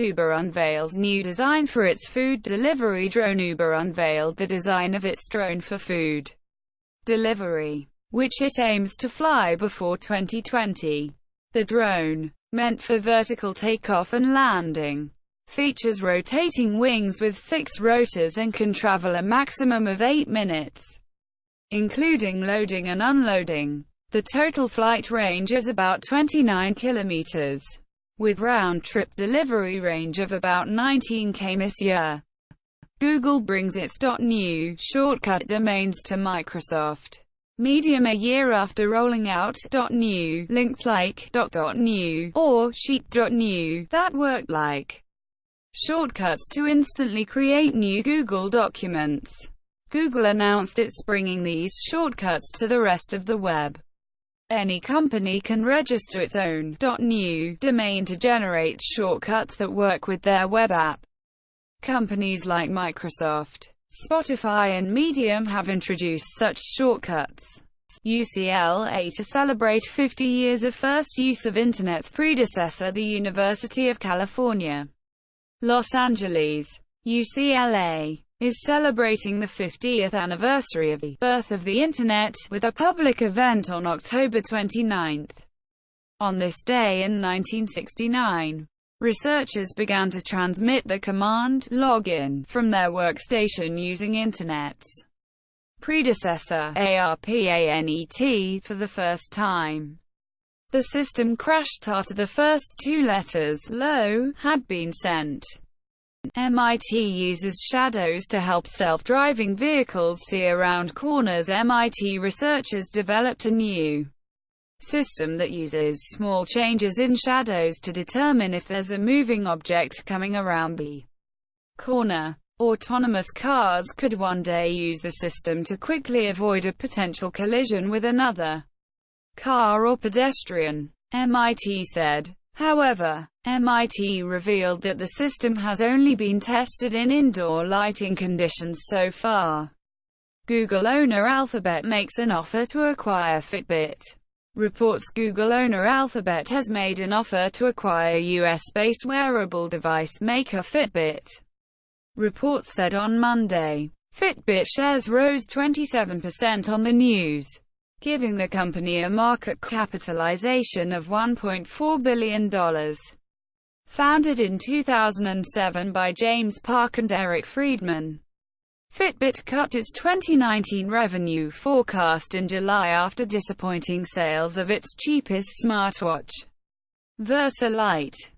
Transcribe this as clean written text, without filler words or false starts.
Uber unveils new design for its food delivery drone. Uber unveiled the design of its drone for food delivery, which it aims to fly before 2020. The drone, meant for vertical takeoff and landing, features rotating wings with 6 rotors and can travel a maximum of 8 minutes, including loading and unloading. The total flight range is about 29 kilometers, with round-trip delivery range of about 19 km/h. Google brings its .new shortcut domains to Microsoft Medium a year after rolling out .new links like doc.new or sheet.new that work like shortcuts to instantly create new Google documents. Google announced it's bringing these shortcuts to the rest of the web. Any company can register its own .new domain to generate shortcuts that work with their web app. Companies like Microsoft, Spotify and Medium have introduced such shortcuts. UCLA to celebrate 50 years of first use of Internet's predecessor, the University of California, Los Angeles. UCLA is celebrating the 50th anniversary of the birth of the Internet, with a public event on October 29. On this day in 1969, researchers began to transmit the command login from their workstation using Internet's predecessor, ARPANET, for the first time. The system crashed after the first 2 letters, LO, had been sent. MIT uses shadows to help self-driving vehicles see around corners. MIT researchers developed a new system that uses small changes in shadows to determine if there's a moving object coming around the corner. Autonomous cars could one day use the system to quickly avoid a potential collision with another car or pedestrian, MIT said. However, MIT revealed that the system has only been tested in indoor lighting conditions so far. Google owner Alphabet makes an offer to acquire Fitbit. Reports Google owner Alphabet has made an offer to acquire US-based wearable device maker Fitbit. Reports said on Monday. Fitbit shares rose 27% on the news, giving the company a market capitalization of $1.4 billion. Founded in 2007 by James Park and Eric Friedman, Fitbit cut its 2019 revenue forecast in July after disappointing sales of its cheapest smartwatch, Versa Lite.